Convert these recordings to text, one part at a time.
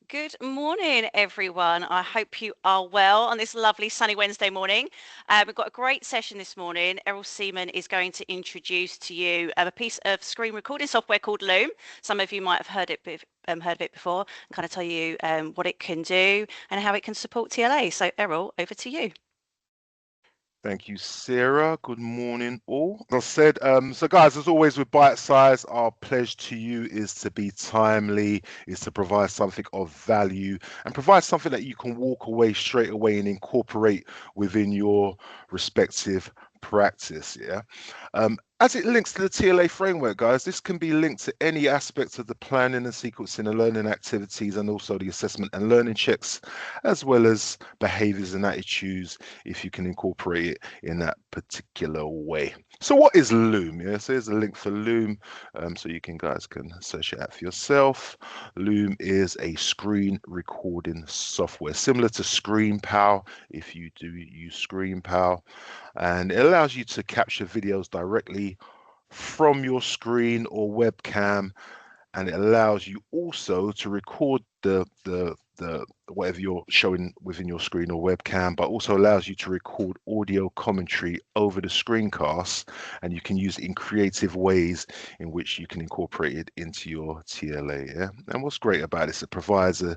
Good morning, everyone. I hope you are well on this lovely sunny Wednesday morning. We've got a great session this morning. Errol Seaman is going to introduce to you a piece of screen recording software called Loom. Some of you might have heard of it before, and kind of tell you what it can do and how it can support TLA. So, Errol, over to you. Thank you, Sarah. Good morning, all. As I said, so guys, as always with Bitesize, our pledge to you is to be timely, is to provide something of value, and provide something that you can walk away straight away and incorporate within your respective practice. Yeah. As it links to the TLA framework, guys, this can be linked to any aspect of the planning and sequencing and learning activities, and also the assessment and learning checks, as well as behaviors and attitudes, if you can incorporate it in that particular way. So what is Loom? Yeah, so here's a link for Loom, so you guys can search it out for yourself. Loom is a screen recording software similar to ScreenPow, if you do use ScreenPow, and it allows you to capture videos directly from your screen or webcam, and it allows you also to record the whatever you're showing within your screen or webcam, but also allows you to record audio commentary over the screencast, and you can use it in creative ways in which you can incorporate it into your TLA. Yeah, and what's great about this, it provides a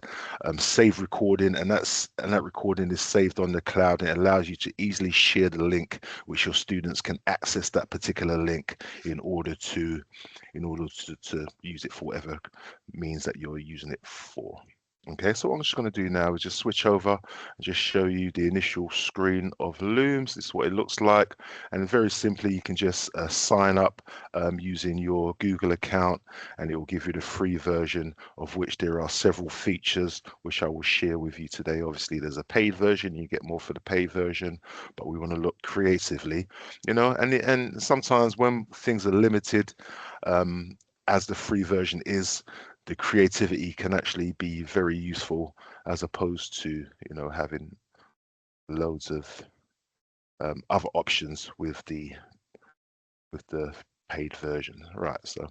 save recording, and that recording is saved on the cloud, and it allows you to easily share the link, which your students can access that particular link in order to use it for whatever means that you're using it for. Okay, so what I'm just going to do now is just switch over and just show you the initial screen of Looms. This is what it looks like, and very simply you can just sign up using your Google account, and it will give you the free version, of which there are several features which I will share with you today. Obviously there's a paid version, you get more for the paid version, but we want to look creatively, and sometimes when things are limited, as the free version is, the creativity can actually be very useful, as opposed to having loads of other options with the paid version. Right, so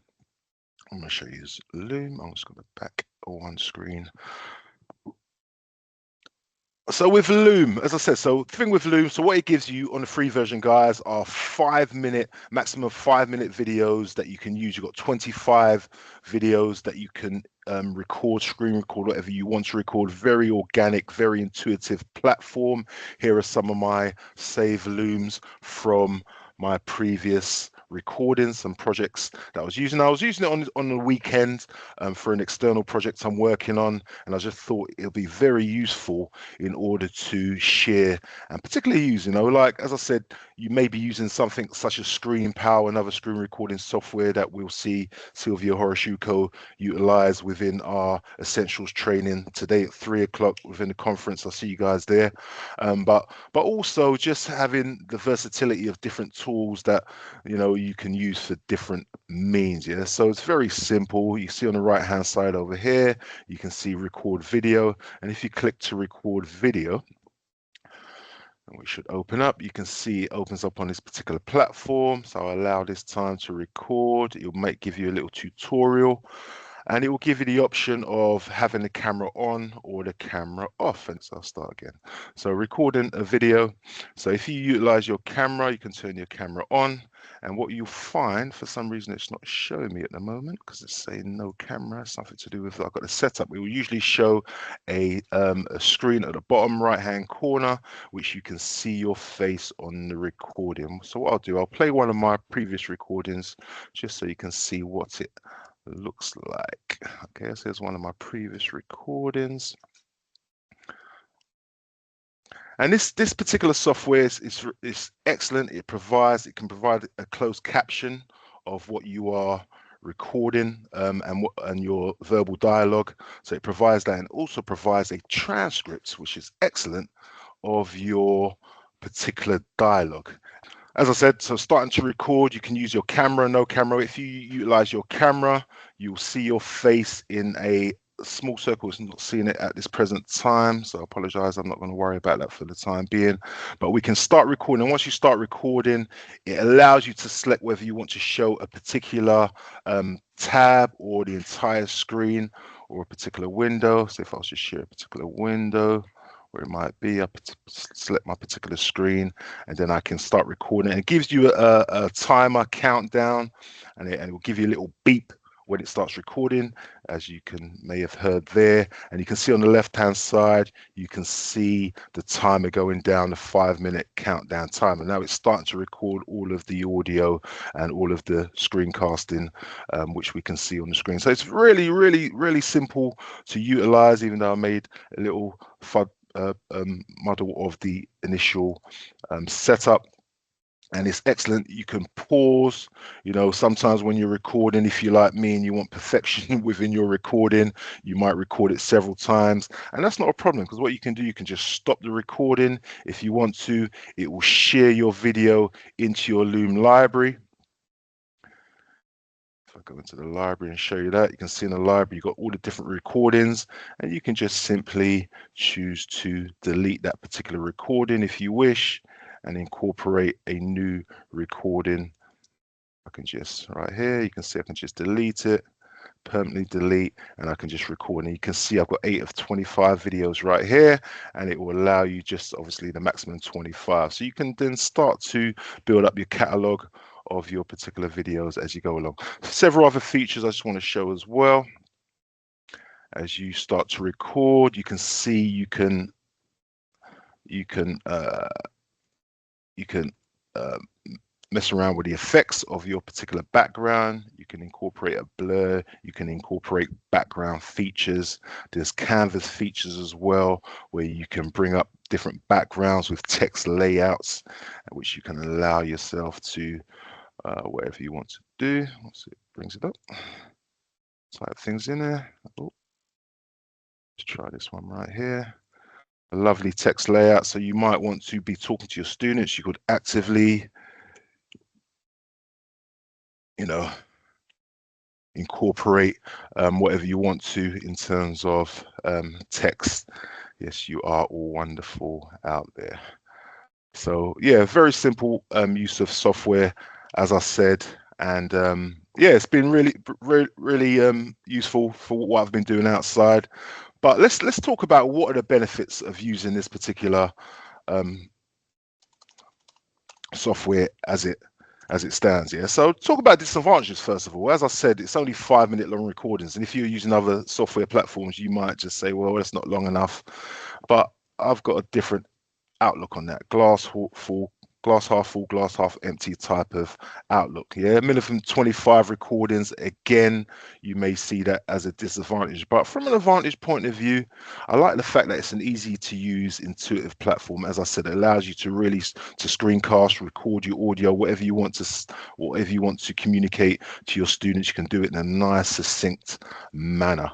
I'm going to show you Loom. I'm just going to back one screen. So with Loom, as I said, so the thing with Loom, so what it gives you on the free version, guys, are maximum 5 minute videos that you can use. You've got 25 videos that you can record, screen record, whatever you want to record. Very organic, very intuitive platform. Here are some of my save Looms from my previous recordings and projects that I was using. I was using it on the weekend for an external project I'm working on, and I just thought it'll be very useful in order to share and particularly use, like as I said, you may be using something such as ScreenPow, another screen recording software that we'll see Sylvia Horoshuko utilize within our essentials training today at 3 o'clock within the conference. I'll see you guys there. But also just having the versatility of different tools that you can use for different means. Yeah, so it's very simple. You see on the right hand side over here, you can see record video, and if you click to record video, we should open up. You can see it opens up on this particular platform. So I'll allow this time to record. It might give you a little tutorial, and it will give you the option of having the camera on or the camera off. And so I'll start again. So recording a video. So if you utilize your camera, you can turn your camera on. And what you'll find, for some reason, it's not showing me at the moment because it's saying no camera. Something to do with I've got the setup. It will usually show a screen at the bottom right-hand corner, which you can see your face on the recording. So what I'll do, I'll play one of my previous recordings just so you can see what it looks like. Okay, so here's one of my previous recordings. And this particular software is excellent. It can provide a closed caption of what you are recording and your verbal dialogue. So it provides that, and also provides a transcript, which is excellent, of your particular dialogue. As I said, so starting to record, you can use your camera, no camera. If you utilize your camera, you'll see your face in a small circle. It's not seeing it at this present time, so I apologize. I'm not going to worry about that for the time being, but we can start recording. And once you start recording, it allows you to select whether you want to show a particular tab or the entire screen, or a particular window. So if I was to share a particular window where it might be, I select my particular screen, and then I can start recording. It gives you a timer countdown, and it will give you a little beep when it starts recording, as you may have heard there. And you can see on the left hand side, you can see the timer going down, the 5-minute countdown timer. Now it's starting to record all of the audio and all of the screencasting, which we can see on the screen. So it's really, really, really simple to utilize, even though I made a little model of the initial setup. And it's excellent. You can pause, sometimes when you're recording, if you're like me and you want perfection within your recording, you might record it several times, and that's not a problem, because what you can do, you can just stop the recording if you want to. It will share your video into your Loom library. If I go into the library and show you that, you can see in the library, you've got all the different recordings, and you can just simply choose to delete that particular recording if you wish, and incorporate a new recording. I can just, right here, you can see I can just delete it, permanently delete, and I can just record. And you can see I've got 8 of 25 videos right here, and it will allow you just obviously the maximum 25. So you can then start to build up your catalog of your particular videos as you go along. Several other features I just want to show as well. As you start to record, you can see you can mess around with the effects of your particular background. You can incorporate a blur, you can incorporate background features. There's canvas features as well, where you can bring up different backgrounds with text layouts, which you can allow yourself to whatever you want to do. Once it brings it up, type things in there. Oh, let's try this one right here. A lovely text layout. So you might want to be talking to your students. You could actively, incorporate whatever you want to in terms of text. Yes, you are all wonderful out there. So yeah, very simple use of software, as I said, and yeah, it's been really useful for what I've been doing outside. But let's talk about what are the benefits of using this particular software as it stands. Yeah, so talk about disadvantages first of all. As I said, it's only 5-minute long recordings, and if you're using other software platforms, you might just say, well, that's not long enough. But I've got a different outlook on that. Glass half full, glass half empty type of outlook. Yeah, minimum 25 recordings. Again, you may see that as a disadvantage, but from an advantage point of view, I like the fact that it's an easy to use, intuitive platform. As I said, it allows you to really to screencast, record your audio, whatever you want to communicate to your students. You can do it in a nice, succinct manner.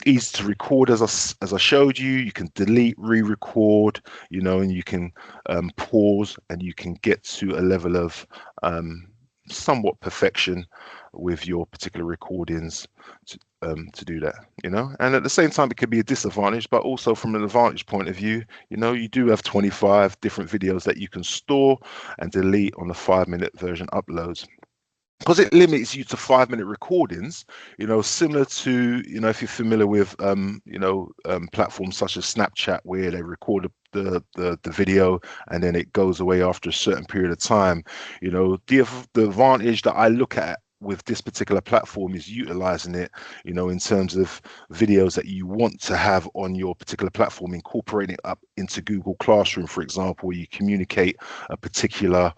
Easy to record, as I showed you. You can delete, re-record, and you can pause, and you can get to a level of somewhat perfection with your particular recordings to do that, and at the same time it could be a disadvantage, but also from an advantage point of view, you do have 25 different videos that you can store and delete on the 5-minute version uploads. Because it limits you to 5-minute recordings, similar to, if you're familiar with, platforms such as Snapchat, where they record the video and then it goes away after a certain period of time. The advantage that I look at with this particular platform is utilizing it, in terms of videos that you want to have on your particular platform, incorporating it up into Google Classroom, for example, where you communicate a particular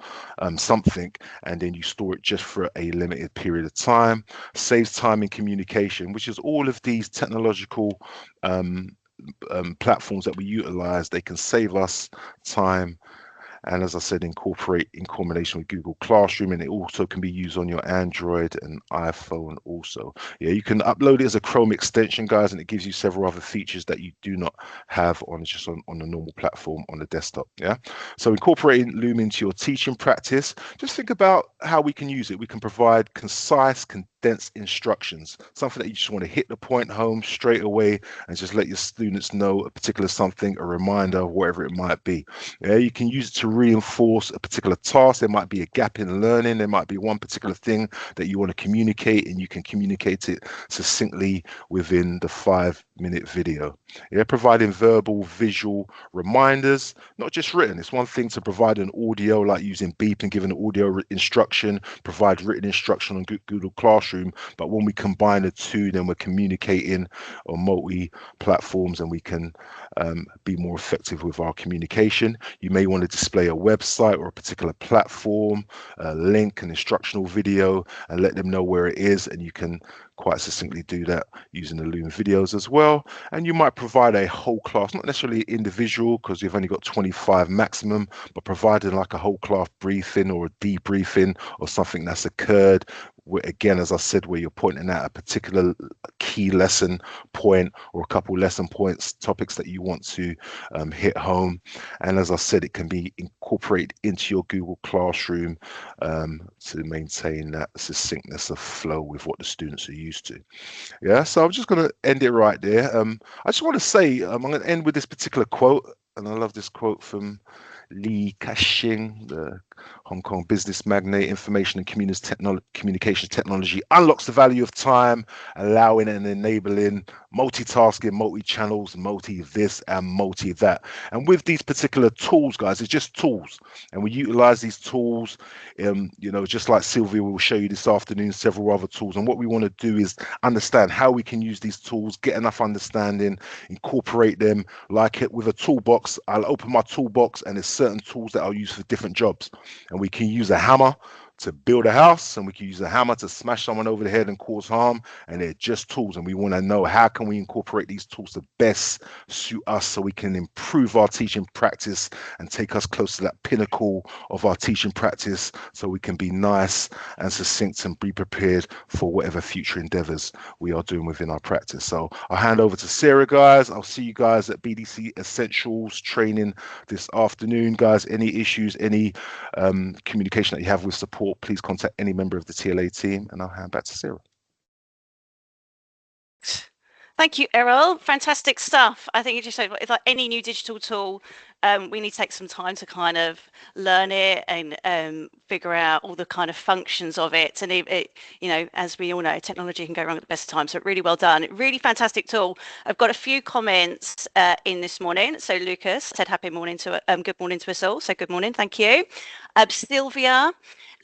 something, and then you store it just for a limited period of time. Saves time in communication, which is all of these technological platforms that we utilize. They can save us time, and as I said, incorporate in combination with Google Classroom, and it also can be used on your Android and iPhone also. Yeah, you can upload it as a Chrome extension, guys, and it gives you several other features that you do not have on the normal platform on the desktop. Yeah, so incorporating Loom into your teaching practice, just think about how we can use it. We can provide concise, dense instructions, something that you just want to hit the point home straight away and just let your students know a particular something, a reminder, whatever it might be. Yeah, you can use it to reinforce a particular task. There might be a gap in learning. There might be one particular thing that you want to communicate, and you can communicate it succinctly within the 5-minute video. Yeah, providing verbal, visual reminders, not just written. It's one thing to provide an audio, like using beep and giving an audio instruction, provide written instruction on Google Classroom. But when we combine the two, then we're communicating on multi-platforms, and we can be more effective with our communication. You may want to display a website or a particular platform, a link, an instructional video, and let them know where it is, and you can quite succinctly do that using the Loom videos as well. And you might provide a whole class, not necessarily individual because you've only got 25 maximum, but providing like a whole class briefing or a debriefing or something that's occurred, where, again, as I said, where you're pointing at a particular key lesson point or a couple lesson points, topics that you want to hit home. And as I said, it can be incorporated into your Google Classroom to maintain that succinctness of flow with what the students are used to. Yeah, so I'm just going to end it right there. I just want to say, I'm going to end with this particular quote, and I love this quote from Li Ka-shing, the Hong Kong business magnate. Information and communication technology unlocks the value of time, allowing and enabling multitasking, multi-channels, multi-this and multi-that. And with these particular tools, guys, it's just tools, and we utilize these tools, just like Sylvia will show you this afternoon, several other tools. And what we want to do is understand how we can use these tools, get enough understanding, incorporate them. Like it with a toolbox, I'll open my toolbox and there's certain tools that I'll use for different jobs. And we can use a hammer to build a house, and we can use a hammer to smash someone over the head and cause harm, and they're just tools. And we want to know, how can we incorporate these tools to best suit us so we can improve our teaching practice and take us close to that pinnacle of our teaching practice, so we can be nice and succinct and be prepared for whatever future endeavors we are doing within our practice. So I'll hand over to Sarah, guys. I'll see you guys at BDC Essentials training this afternoon, guys. Any issues, any communication that you have with support, please contact any member of the TLA team, and I'll hand back to Sarah. Thank you, Errol. Fantastic stuff. I think you just said, it's like any new digital tool, we need to take some time to kind of learn it and figure out all the kind of functions of it. And as we all know, technology can go wrong at the best of times. So really well done. Really fantastic tool. I've got a few comments in this morning. So Lucas said, good morning to us all. So good morning. Thank you. Sylvia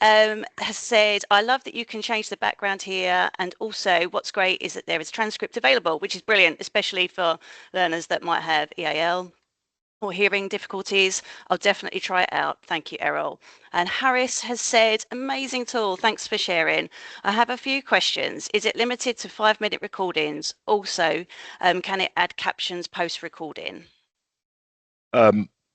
has said, I love that you can change the background here, and also what's great is that there is transcript available, which is brilliant, especially for learners that might have EAL or hearing difficulties. I'll definitely try it out. Thank you, Errol. And Harris has said, amazing tool, thanks for sharing. I have a few questions. Is it limited to 5-minute recordings? Also, can it add captions post-recording?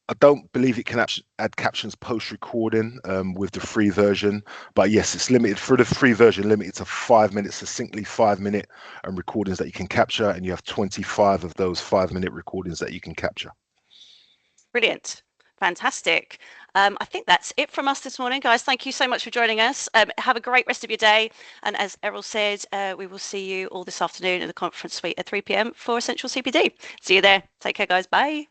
I don't believe it can add captions post-recording with the free version, but yes, it's limited for the free version, limited to 5 minutes, succinctly 5-minute recordings that you can capture, and you have 25 of those 5-minute recordings that you can capture. Brilliant. Fantastic. I think that's it from us this morning, guys. Thank you so much for joining us. Have a great rest of your day. And as Errol said, we will see you all this afternoon at the conference suite at 3 p.m. for Essential CPD. See you there. Take care, guys. Bye.